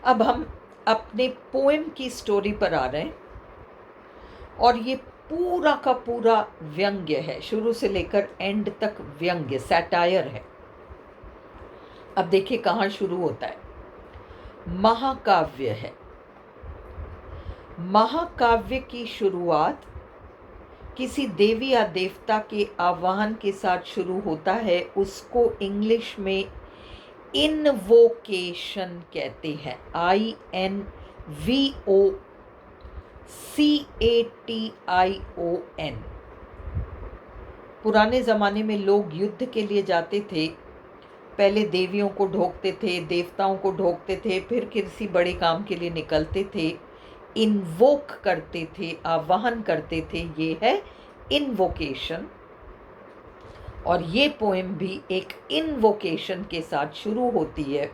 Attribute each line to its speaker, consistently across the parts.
Speaker 1: अब हम अपने पोएम की स्टोरी पर आ रहे हैं और ये पूरा का पूरा व्यंग्य है, शुरू से लेकर एंड तक व्यंग्य, सैटायर है। अब देखिए कहाँ शुरू होता है। महाकाव्य है। महाकाव्य की शुरुआत किसी देवी या देवता के आवाहन के साथ शुरू होता है। उसको इंग्लिश में इनवोकेशन कहते हैं। INVOCATION। पुराने ज़माने में लोग युद्ध के लिए जाते थे। पहले देवियों को ढोकते थे, देवताओं को ढोकते थे, फिर किसी बड़े काम के लिए निकलते थे, इन्वोक करते थे, आवाहन करते थे। ये है इन्वोकेशन। और ये पोएम भी एक इन्वोकेशन के साथ शुरू होती है।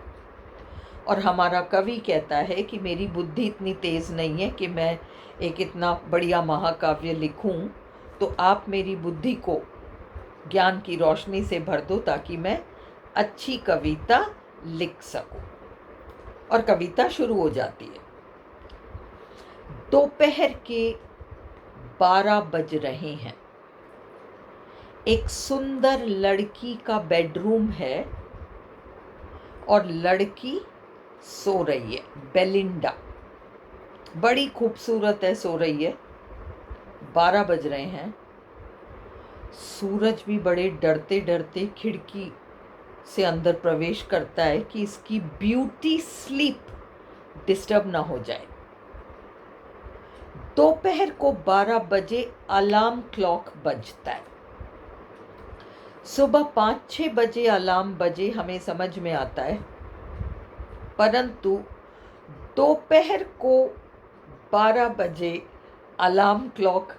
Speaker 1: और हमारा कवि कहता है कि मेरी बुद्धि इतनी तेज़ नहीं है कि मैं एक इतना बढ़िया महाकाव्य लिखूं, तो आप मेरी बुद्धि को ज्ञान की रोशनी से भर दो ताकि मैं अच्छी कविता लिख सकूं। और कविता शुरू हो जाती है। दोपहर के 12 बज रहे हैं। एक सुंदर लड़की का बेडरूम है और लड़की सो रही है। बेलिंडा बड़ी खूबसूरत है, सो रही है। 12 बज रहे हैं। सूरज भी बड़े डरते डरते खिड़की से अंदर प्रवेश करता है कि इसकी ब्यूटी स्लीप डिस्टर्ब ना हो जाए। दोपहर को 12 बजे अलार्म क्लॉक बजता है। सुबह 5-6 बजे अलार्म बजे हमें समझ में आता है, परंतु दोपहर को 12 बजे अलार्म क्लॉक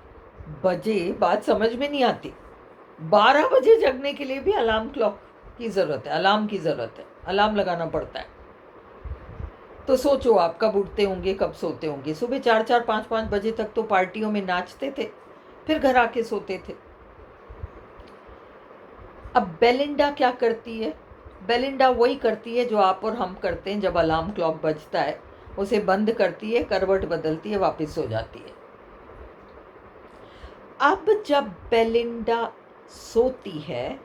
Speaker 1: बजे बात समझ में नहीं आती। 12 बजे जगने के लिए भी अलार्म क्लॉक की ज़रूरत है, अलार्म की ज़रूरत है, अलार्म लगाना पड़ता है। तो सोचो आप कब उठते होंगे, कब सोते होंगे। सुबह 4-4, 5-5 बजे तक तो पार्टियों में नाचते थे, फिर घर आके सोते थे। अब बेलिंडा क्या करती है? बेलिंडा वही करती है जो आप और हम करते हैं। जब अलार्म क्लॉक बजता है उसे बंद करती है, करवट बदलती है, वापस सो जाती है। अब जब बेलिंडा सोती है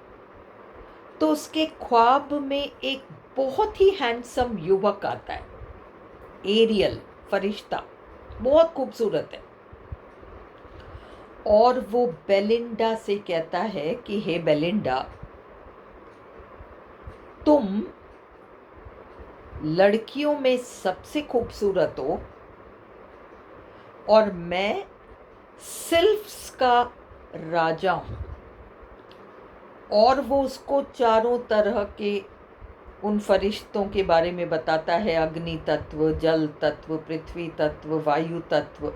Speaker 1: तो उसके ख्वाब में एक बहुत ही हैंडसम युवक आता है। एरियल, फरिश्ता, बहुत खूबसूरत है। और वो बेलिंडा से कहता है कि हे बेलिंडा, तुम लड़कियों में सबसे खूबसूरत हो और मैं सिल्फ्स का राजा हूँ। और वो उसको चारों तरह के उन फरिश्तों के बारे में बताता है, अग्नि तत्व, जल तत्व, पृथ्वी तत्व, वायु तत्व।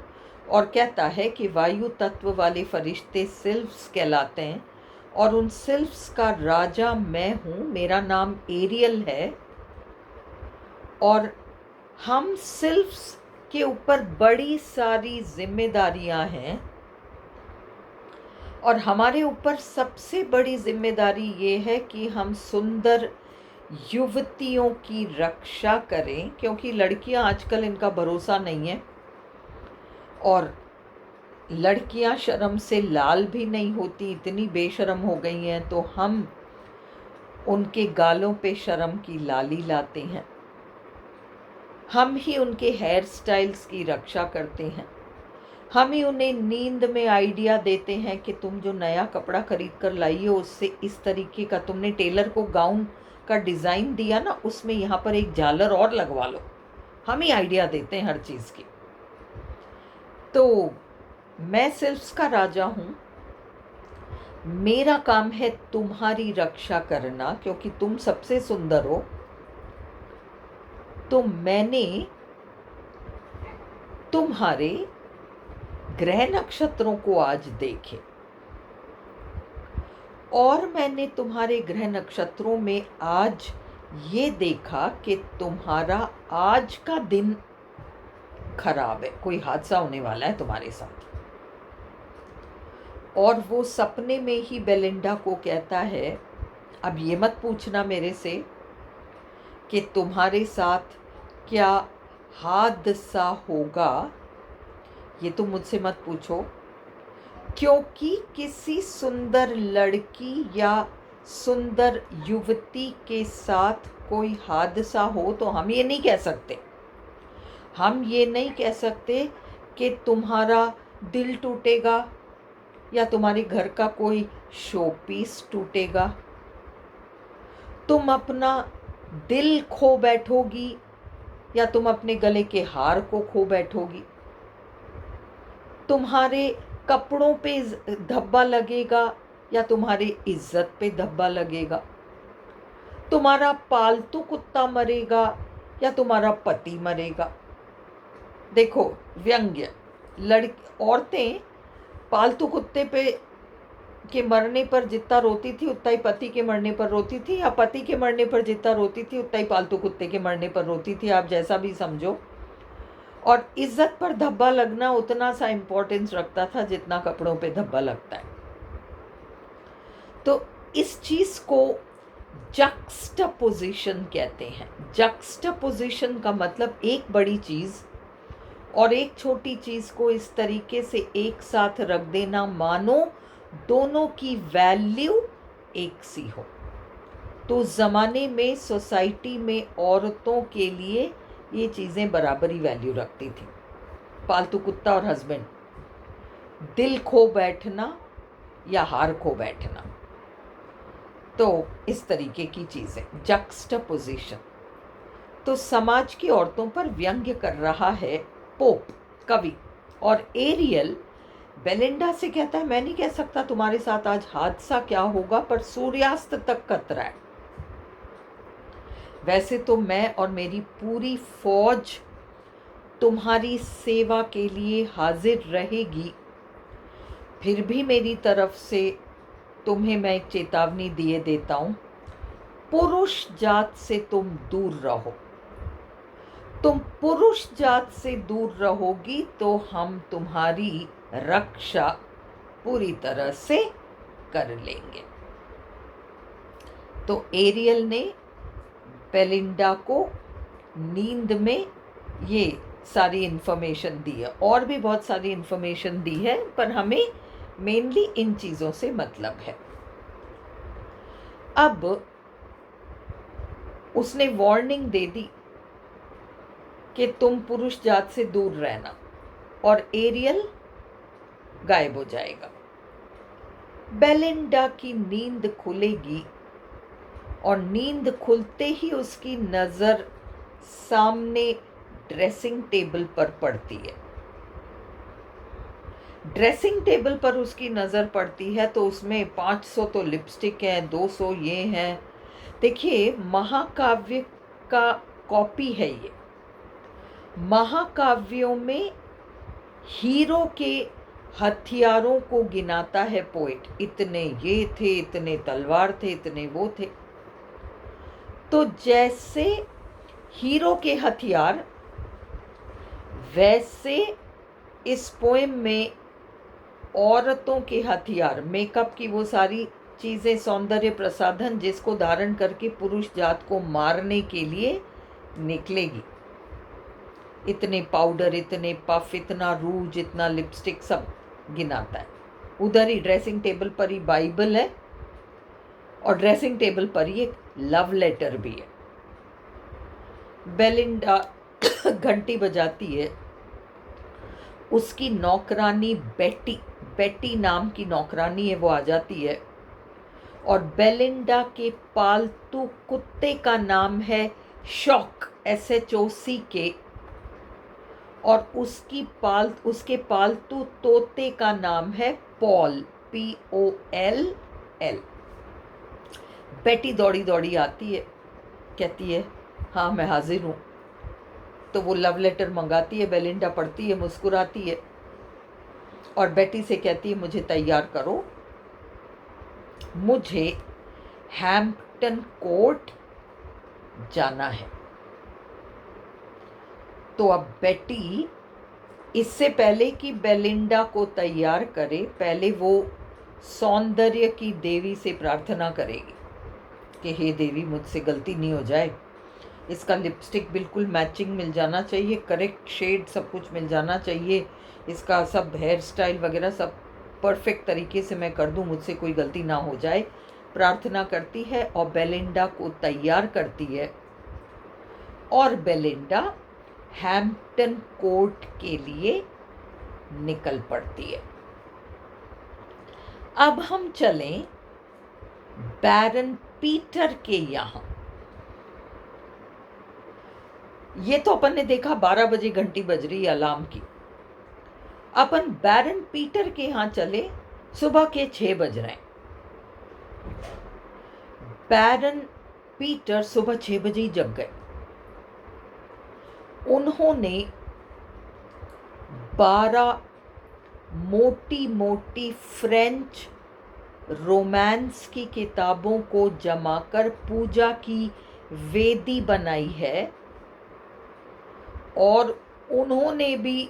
Speaker 1: और कहता है कि वायु तत्व वाले फरिश्ते सिल्फ्स कहलाते हैं और उन सिल्फ्स का राजा मैं हूँ। मेरा नाम एरियल है और हम सिल्फ्स के ऊपर बड़ी सारी जिम्मेदारियां हैं और हमारे ऊपर सबसे बड़ी जिम्मेदारी ये है कि हम सुंदर युवतियों की रक्षा करें, क्योंकि लड़कियां आजकल इनका भरोसा नहीं है और लड़कियां शर्म से लाल भी नहीं होती, इतनी बेशर्म हो गई हैं। तो हम उनके गालों पे शर्म की लाली लाते हैं। हम ही उनके हेयर स्टाइल्स की रक्षा करते हैं। हम ही उन्हें नींद में आइडिया देते हैं कि तुम जो नया कपड़ा खरीद कर लाई हो उससे इस तरीके का, तुमने टेलर को गाउन का डिज़ाइन दिया ना, उसमें यहाँ पर एक झालर और लगवा लो। हम ही आइडिया देते हैं हर चीज़ की। तो मैं सिल्फ्स का राजा हूँ। मेरा काम है तुम्हारी रक्षा करना, क्योंकि तुम सबसे सुंदर हो। तो मैंने तुम्हारे ग्रह नक्षत्रों को आज देखे और मैंने तुम्हारे ग्रह नक्षत्रों में आज ये देखा कि तुम्हारा आज का दिन खराब है, कोई हादसा होने वाला है तुम्हारे साथ। और वो सपने में ही बेलिंडा को कहता है, अब ये मत पूछना मेरे से कि तुम्हारे साथ क्या हादसा होगा, ये तो मुझसे मत पूछो, क्योंकि किसी सुंदर लड़की या सुंदर युवती के साथ कोई हादसा हो तो हम ये नहीं कह सकते, हम ये नहीं कह सकते कि तुम्हारा दिल टूटेगा या तुम्हारे घर का कोई शोपीस टूटेगा, तुम अपना दिल खो बैठोगी या तुम अपने गले के हार को खो बैठोगी, तुम्हारे कपड़ों पे धब्बा लगेगा या तुम्हारी इज्जत पे धब्बा लगेगा, तुम्हारा पालतू कुत्ता मरेगा या तुम्हारा पति मरेगा। देखो व्यंग्य, औरतें पालतू कुत्ते पे के मरने पर जितना रोती थी उतना ही पति के मरने पर रोती थी, या पति के मरने पर जितना रोती थी उतना ही पालतू कुत्ते के मरने पर रोती थी, आप जैसा भी समझो। और इज्जत पर धब्बा लगना उतना सा इम्पोर्टेंस रखता था जितना कपड़ों पे धब्बा लगता है। तो इस चीज को जक्सटापोजिशन कहते हैं। जक्सटापोजिशन का मतलब एक बड़ी चीज और एक छोटी चीज को इस तरीके से एक साथ रख देना मानो दोनों की वैल्यू एक सी हो। तो ज़माने में सोसाइटी में औरतों के लिए ये चीज़ें बराबरी वैल्यू रखती थी, पालतू कुत्ता और हस्बैंड, दिल खो बैठना या हार खो बैठना, तो इस तरीके की चीज़ें, जक्सटापोजिशन। तो समाज की औरतों पर व्यंग्य कर रहा है पोप कवि, और एरियल बेलिंडा से कहता है मैं नहीं कह सकता तुम्हारे साथ आज हादसा क्या होगा, पर सूर्यास्त तक खतरा है। वैसे तो मैं और मेरी पूरी फौज तुम्हारी सेवा के लिए हाजिर रहेगी, फिर भी मेरी तरफ से तुम्हें मैं एक चेतावनी दिए देता हूं, पुरुष जात से तुम दूर रहो। तुम पुरुष जात से दूर रहोगी तो हम तुम्हारी रक्षा पूरी तरह से कर लेंगे। तो एरियल ने बेलिंडा को नींद में ये सारी इन्फॉर्मेशन दी है, और भी बहुत सारी इन्फॉर्मेशन दी है, पर हमें मेनली इन चीज़ों से मतलब है। अब उसने वार्निंग दे दी कि तुम पुरुष जात से दूर रहना, और एरियल गायब हो जाएगा। बेलिंडा की नींद खुलेगी और नींद खुलते ही उसकी नज़र सामने ड्रेसिंग टेबल पर पड़ती है। ड्रेसिंग टेबल पर उसकी नज़र पड़ती है तो उसमें 500 तो लिपस्टिक हैं, 200 ये हैं। देखिए महाकाव्य का कॉपी है ये। महाकाव्यों में हीरो के हथियारों को गिनाता है पोएट, इतने ये थे, इतने तलवार थे, इतने वो थे। तो जैसे हीरो के हथियार, वैसे इस पोएम में औरतों के हथियार, मेकअप की वो सारी चीज़ें, सौंदर्य प्रसाधन जिसको धारण करके पुरुष जात को मारने के लिए निकलेगी। इतने पाउडर, इतने पफ, इतना रूज, इतना लिपस्टिक, सब गिनाता है। उधर ही ड्रेसिंग टेबल पर ही बाइबल है और ड्रेसिंग टेबल पर ही एक लव लेटर भी है। बेलिंडा घंटी बजाती है, उसकी नौकरानी बेटी नाम की नौकरानी है, वो आ जाती है, और बेलिंडा के पालतू कुत्ते का नाम है शॉक, SHOCK, और उसके पालतू तोते का नाम है पॉल, POLL। बेटी दौड़ी दौड़ी आती है, कहती है हाँ मैं हाजिर हूँ। तो वो लव लेटर मंगाती है, बेलिंडा पढ़ती है, मुस्कुराती है और बेटी से कहती है मुझे तैयार करो, मुझे हैम्पटन कोर्ट जाना है। तो अब बेटी इससे पहले कि बेलिंडा को तैयार करे, पहले वो सौंदर्य की देवी से प्रार्थना करेगी कि हे देवी मुझसे गलती नहीं हो जाए, इसका लिपस्टिक बिल्कुल मैचिंग मिल जाना चाहिए, करेक्ट शेड सब कुछ मिल जाना चाहिए, इसका सब हेयर स्टाइल वगैरह सब परफेक्ट तरीके से मैं कर दूं, मुझसे कोई गलती ना हो जाए, प्रार्थना करती है और बेलिंडा को तैयार करती है। और बेलिंडा हैम्पटन कोर्ट के लिए निकल पड़ती है। अब हम चलें बैरन पीटर के यहाँ। ये तो अपन ने देखा 12 बजे घंटी बज रही अलार्म की। अपन बैरन पीटर के यहाँ चले, सुबह के 6 बज रहे हैं। बैरन पीटर सुबह 6 बजे ही जग गए। उन्होंने 12 मोटी मोटी फ्रेंच रोमांस की किताबों को जमाकर पूजा की वेदी बनाई है, और उन्होंने भी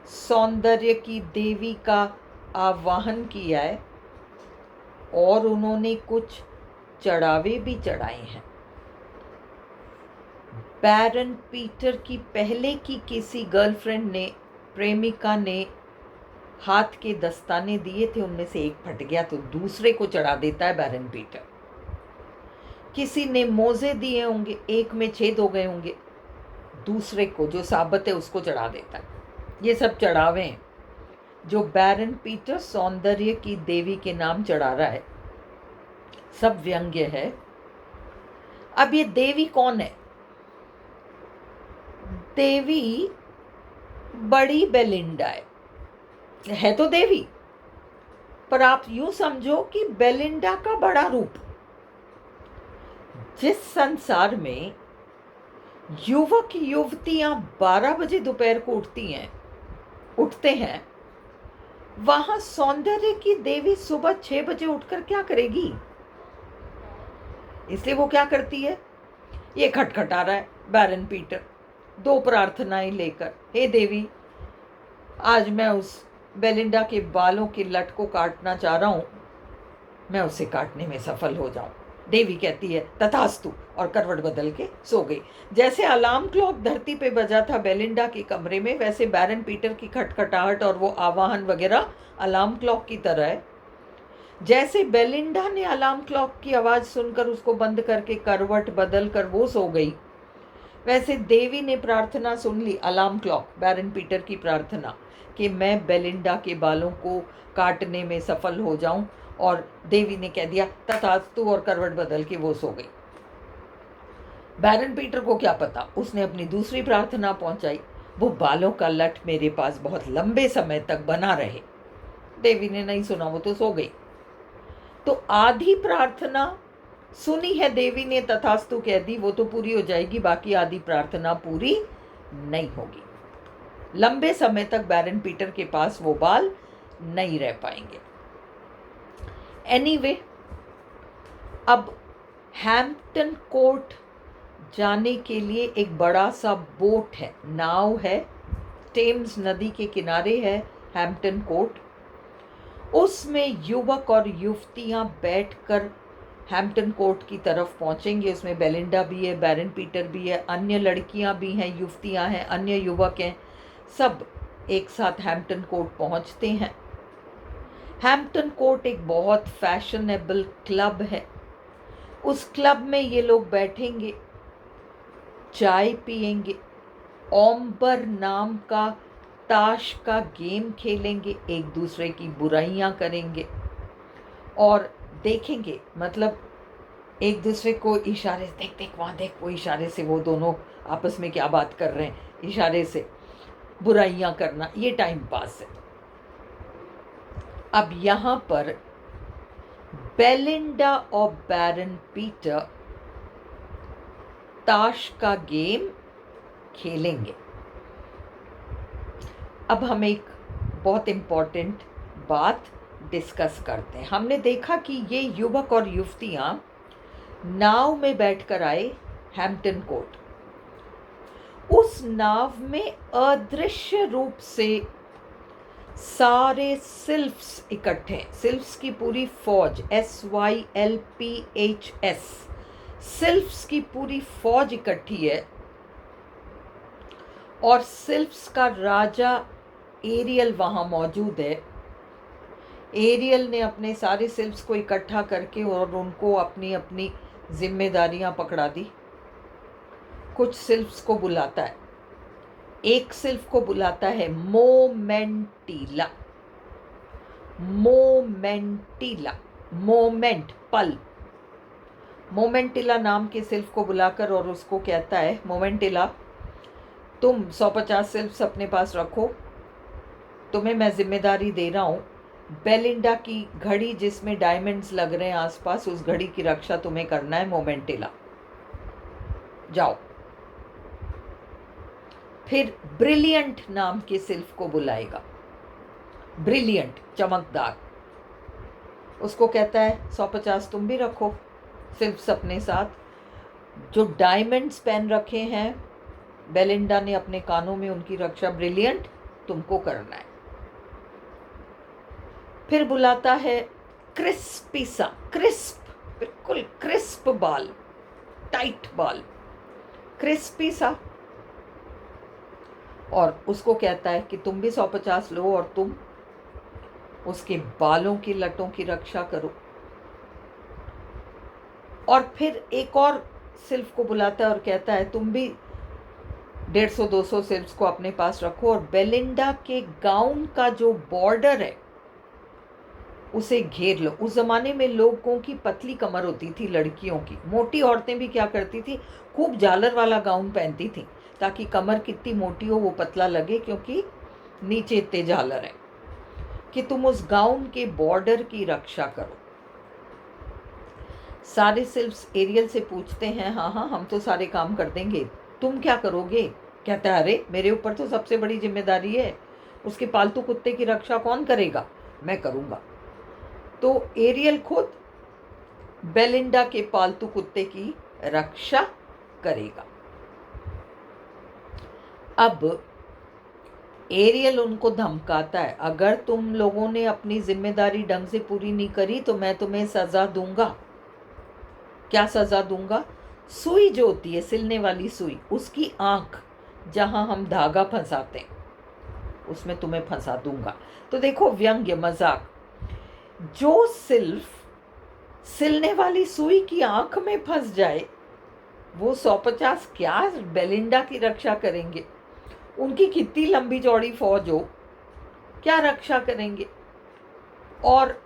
Speaker 1: सौंदर्य की देवी का आवाहन किया है, और उन्होंने कुछ चढ़ावे भी चढ़ाए हैं। बैरन पीटर की पहले की किसी गर्लफ्रेंड ने, प्रेमिका ने हाथ के दस्ताने दिए थे, उनमें से एक फट गया तो दूसरे को चढ़ा देता है बैरन पीटर। किसी ने मोजे दिए होंगे, एक में छेद हो गए होंगे, दूसरे को जो साबित है उसको चढ़ा देता है। ये सब चढ़ावे हैं जो बैरन पीटर सौंदर्य की देवी के नाम चढ़ा रहा है, सब व्यंग्य है। अब ये देवी कौन है? देवी बड़ी बेलिंडा है तो देवी, पर आप यूं समझो कि बेलिंडा का बड़ा रूप। जिस संसार में युवक युवतियां 12 बजे दोपहर को उठते हैं, वहां सौंदर्य की देवी सुबह 6 बजे उठकर क्या करेगी? इसलिए वो क्या करती है, ये खटखटा रहा है बैरन पीटर 2 प्रार्थनाएं लेकर, हे देवी, आज मैं उस बेलिंडा के बालों के लट को काटना चाह रहा हूं, मैं उसे काटने में सफल हो जाऊं। देवी कहती है तथास्तु, और करवट बदल के सो गई। जैसे अलार्म क्लॉक धरती पे बजा था बेलिंडा के कमरे में, वैसे बैरन पीटर की खटखटाहट और वो आवाहन वगैरह अलार्म क्लॉक की तरह है। जैसे बेलिंडा ने अलार्म क्लॉक की आवाज़ सुनकर उसको बंद करके करवट बदल कर वो सो गई, वैसे देवी ने प्रार्थना सुन ली, अलार्म क्लॉक बैरन पीटर की प्रार्थना कि मैं बेलिंडा के बालों को काटने में सफल हो जाऊं, और देवी ने कह दिया तथास्तु, और करवट बदल के वो सो गई। बैरन पीटर को क्या पता, उसने अपनी दूसरी प्रार्थना पहुंचाई, वो बालों का लट मेरे पास बहुत लंबे समय तक बना रहे। देवी ने नहीं सुना, वो तो सो गई। तो आधी प्रार्थना सुनी है देवी ने, तथास्तु कह दी, वो तो पूरी हो जाएगी, बाकी आधी प्रार्थना पूरी नहीं होगी। लंबे समय तक बैरन पीटर के पास वो बाल नहीं रह पाएंगे। एनीवे, अब हैम्पटन कोर्ट जाने के लिए एक बड़ा सा बोट है, नाव है, टेम्स नदी के किनारे है हैम्पटन कोर्ट। उसमें युवक और युवतियां बैठकर हैम्पटन कोर्ट की तरफ पहुंचेंगे। उसमें बेलिंडा भी है, बैरन पीटर भी है, अन्य लड़कियां भी हैं, युवतियां हैं, अन्य युवक हैं, सब एक साथ हैम्पटन कोर्ट पहुंचते हैं। हैम्पटन कोर्ट एक बहुत फैशनेबल क्लब है। उस क्लब में ये लोग बैठेंगे, चाय पिएंगे, ओम्बर नाम का ताश का गेम खेलेंगे, एक दूसरे की बुराइयां करेंगे और देखेंगे, मतलब एक दूसरे को इशारे से, देख देख वहाँ देख, वो इशारे से वो दोनों आपस में क्या बात कर रहे हैं, इशारे से बुराइयां करना, ये टाइम पास है। अब यहाँ पर बेलिंडा और बैरन पीटर ताश का गेम खेलेंगे। अब हम एक बहुत इम्पॉर्टेंट बात डिस्कस करते हैं। हमने देखा कि ये युवक और युवतियां नाव में बैठकर आए हैम्पटन कोर्ट। उस नाव में अदृश्य रूप से सारे सिल्फ्स इकट्ठे, सिल्फ्स की पूरी फौज, SYLPHS, सिल्फ्स की पूरी फौज इकट्ठी है और सिल्फ्स का राजा एरियल वहाँ मौजूद है। एरियल ने अपने सारे सिल्फ्स को इकट्ठा करके और उनको अपनी अपनी जिम्मेदारियां पकड़ा दी। कुछ सिल्फ्स को बुलाता है, एक सिल्फ को बुलाता है मोमेंटिला। मोमेंटिला, मोमेंट, पल। मोमेंटिला नाम के सिल्फ को बुलाकर और उसको कहता है, मोमेंटिला तुम 150 सिल्फ्स अपने पास रखो, तुम्हें मैं जिम्मेदारी दे रहा हूँ, बेलिंडा की घड़ी जिसमें डायमंड्स लग रहे हैं आसपास, उस घड़ी की रक्षा तुम्हें करना है मोमेंटिला, जाओ। फिर ब्रिलियंट नाम के सिल्फ को बुलाएगा, ब्रिलियंट, चमकदार। उसको कहता है 150 तुम भी रखो सिल्फ्स अपने साथ, जो डायमंड्स पहन रखे हैं बेलिंडा ने अपने कानों में, उनकी रक्षा ब्रिलियंट तुमको करना है। फिर बुलाता है क्रिस्पी सा, क्रिस्प, बिल्कुल क्रिस्प बाल, टाइट बाल, क्रिस्पी सा, और उसको कहता है कि तुम भी 150 लो और तुम उसके बालों की लटों की रक्षा करो। और फिर एक और सिल्फ को बुलाता है और कहता है तुम भी 150-200 सिल्फ्स को अपने पास रखो और बेलिंडा के गाउन का जो बॉर्डर है उसे घेर लो। उस जमाने में लोगों की पतली कमर होती थी, लड़कियों की। मोटी औरतें भी क्या करती थी, खूब झालर वाला गाउन पहनती थी ताकि कमर कितनी मोटी हो वो पतला लगे, क्योंकि नीचे इतने झालर है। कि तुम उस गाउन के बॉर्डर की रक्षा करो। सारे सिल्फ्स एरियल से पूछते हैं, हाँ हाँ हम तो सारे काम कर देंगे, तुम क्या करोगे? कहता है अरे मेरे ऊपर तो सबसे बड़ी जिम्मेदारी है, उसके पालतू कुत्ते की रक्षा कौन करेगा, मैं करूँगा। तो एरियल खुद बेलिंडा के पालतू कुत्ते की रक्षा करेगा। अब एरियल उनको धमकाता है, अगर तुम लोगों ने अपनी जिम्मेदारी ढंग से पूरी नहीं करी तो मैं तुम्हें सजा दूंगा। क्या सजा दूंगा? सुई जो होती है सिलने वाली सुई, उसकी आंख जहां हम धागा फंसाते हैं उसमें तुम्हें फंसा दूंगा। तो देखो व्यंग्य, मजाक। जो सिल्फ सिलने वाली सुई की आंख में फंस जाए वो 150 क्या बेलिंडा की रक्षा करेंगे? उनकी कितनी लंबी चौड़ी फौज हो, क्या रक्षा करेंगे? और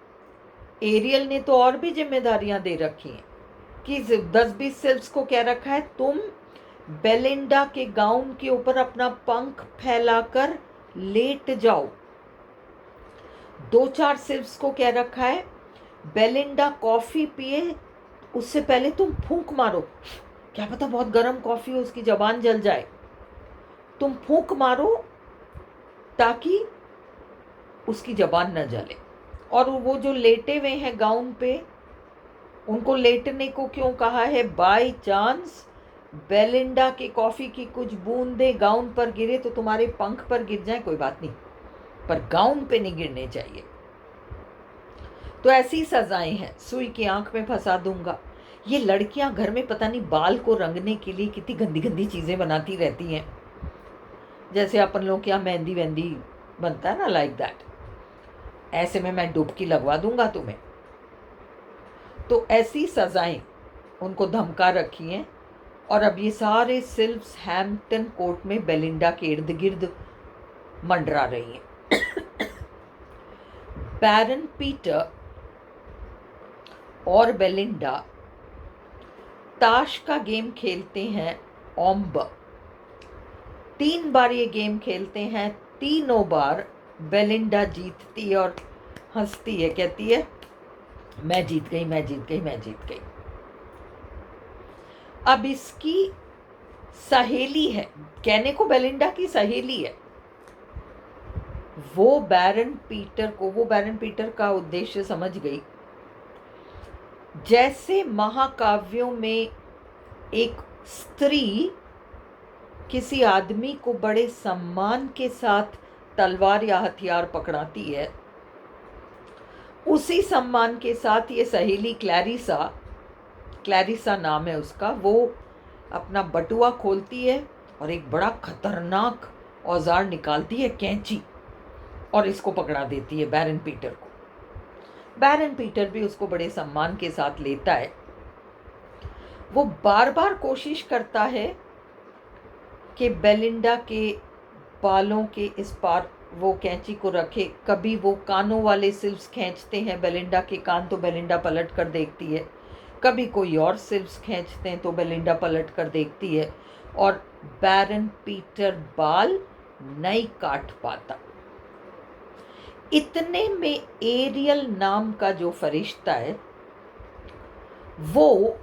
Speaker 1: एरियल ने तो और भी जिम्मेदारियां दे रखी हैं कि 10-20 सिल्फ्स को कह रखा है तुम बेलिंडा के गाउन के ऊपर अपना पंख फैलाकर लेट जाओ। 2-4 सिल्फ्स को कह रखा है बेलिंडा कॉफी पिए उससे पहले तुम फूंक मारो, क्या पता बहुत गर्म कॉफी हो उसकी जबान जल जाए, तुम फूंक मारो ताकि उसकी जबान न जले। और वो जो लेटे हुए हैं गाउन पे, उनको लेटने को क्यों कहा है? बाय चांस बेलिंडा के कॉफी की कुछ बूंदे गाउन पर गिरे तो तुम्हारे पंख पर गिर जाए कोई बात नहीं, पर गाउन पे नहीं गिरने चाहिए। तो ऐसी सजाएं हैं, सुई की आंख में फंसा दूंगा। ये लड़कियां घर में पता नहीं बाल को रंगने के लिए कितनी गंदी गंदी चीजें बनाती रहती हैं, जैसे अपन लोग क्या मेहंदी वेंदी बनता है ना, लाइक दैट। ऐसे में मैं डुबकी लगवा दूंगा तुम्हें। तो ऐसी सजाएं उनको धमका रखी हैं। और अब ये सारे सिल्फ्स हैम्पटन कोर्ट में बेलिंडा के इर्द गिर्द मंडरा रही हैं। बैरन पीटर और बेलिंडा ताश का गेम खेलते हैं ओम्ब। 3 बार ये गेम खेलते हैं, तीनों बार बेलिंडा जीतती है और हंसती है, कहती है मैं जीत गई, मैं जीत गई, मैं जीत गई। अब इसकी सहेली है, कहने को बेलिंडा की सहेली है, वो बैरन पीटर का उद्देश्य समझ गई। जैसे महाकाव्यों में एक स्त्री किसी आदमी को बड़े सम्मान के साथ तलवार या हथियार पकड़ाती है, उसी सम्मान के साथ ये सहेली क्लैरिसा क्लैरिसा नाम है उसका, वो अपना बटुआ खोलती है और एक बड़ा खतरनाक औजार निकालती है, कैंची, और इसको पकड़ा देती है बैरन पीटर को। बैरन पीटर भी उसको बड़े सम्मान के साथ लेता है। वो बार बार कोशिश करता है कि बेलिंडा के बालों के इस पार वो कैंची को रखे। कभी वो कानों वाले सिल्व्स खींचते हैं बेलिंडा के कान, तो बेलिंडा पलट कर देखती है। कभी कोई और सिल्व्स खींचते हैं तो बेलिंडा पलट कर देखती है, और बैरन पीटर बाल नहीं काट पाता। इतने में एरियल नाम का जो फरिश्ता है, वो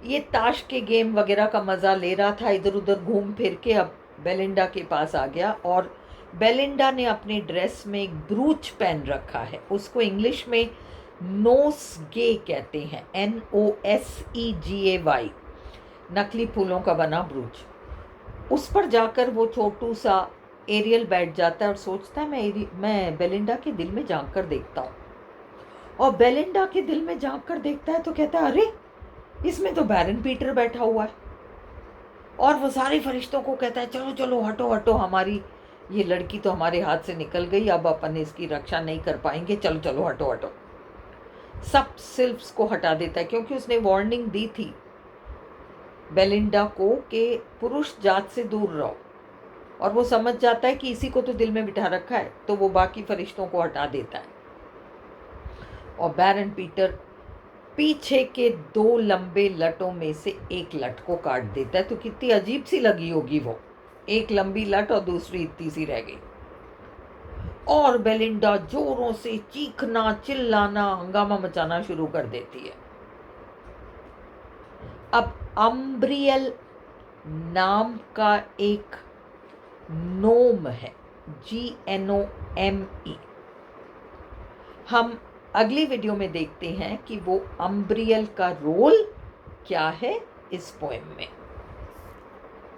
Speaker 1: ये ताश के गेम वगैरह का मज़ा ले रहा था, इधर उधर घूम फिर के अब बेलिंडा के पास आ गया। और बेलिंडा ने अपनी ड्रेस में एक ब्रूच पहन रखा है, उसको इंग्लिश में नोसगे कहते हैं, NOSEGAY, नकली फूलों का बना ब्रूच। उस पर जाकर वो छोटू सा एरियल बैठ जाता है और सोचता है मैं बेलिंडा के दिल में झांक कर देखता हूँ। और बेलिंडा के दिल में झांक कर देखता है तो कहता है, अरे इसमें तो बैरन पीटर बैठा हुआ है। और वो सारे फरिश्तों को कहता है, चलो चलो हटो हटो, हमारी ये लड़की तो हमारे हाथ से निकल गई, अब अपन इसकी रक्षा नहीं कर पाएंगे, चलो चलो हटो हटो। सब सिल्व्स को हटा देता है, क्योंकि उसने वार्निंग दी थी बेलिंडा को कि पुरुष जात से दूर रहो। और वो समझ जाता है कि इसी को तो दिल में बिठा रखा है, तो वो बाकी फरिश्तों को हटा देता है। और बैरन पीटर पीछे के 2 लंबे लटों में से एक लट को काट देता है। तो कितनी अजीब सी लगी होगी वो, एक लंबी लट और दूसरी इतनी सी रह गई। और बेलिंडा जोरों से चीखना, चिल्लाना, हंगामा मचाना शुरू कर देती है। अब अम्ब्रियल नाम का एक नोम है, GNOME। हम अगली वीडियो में देखते हैं कि वो अम्ब्रियल का रोल क्या है इस पोएम में।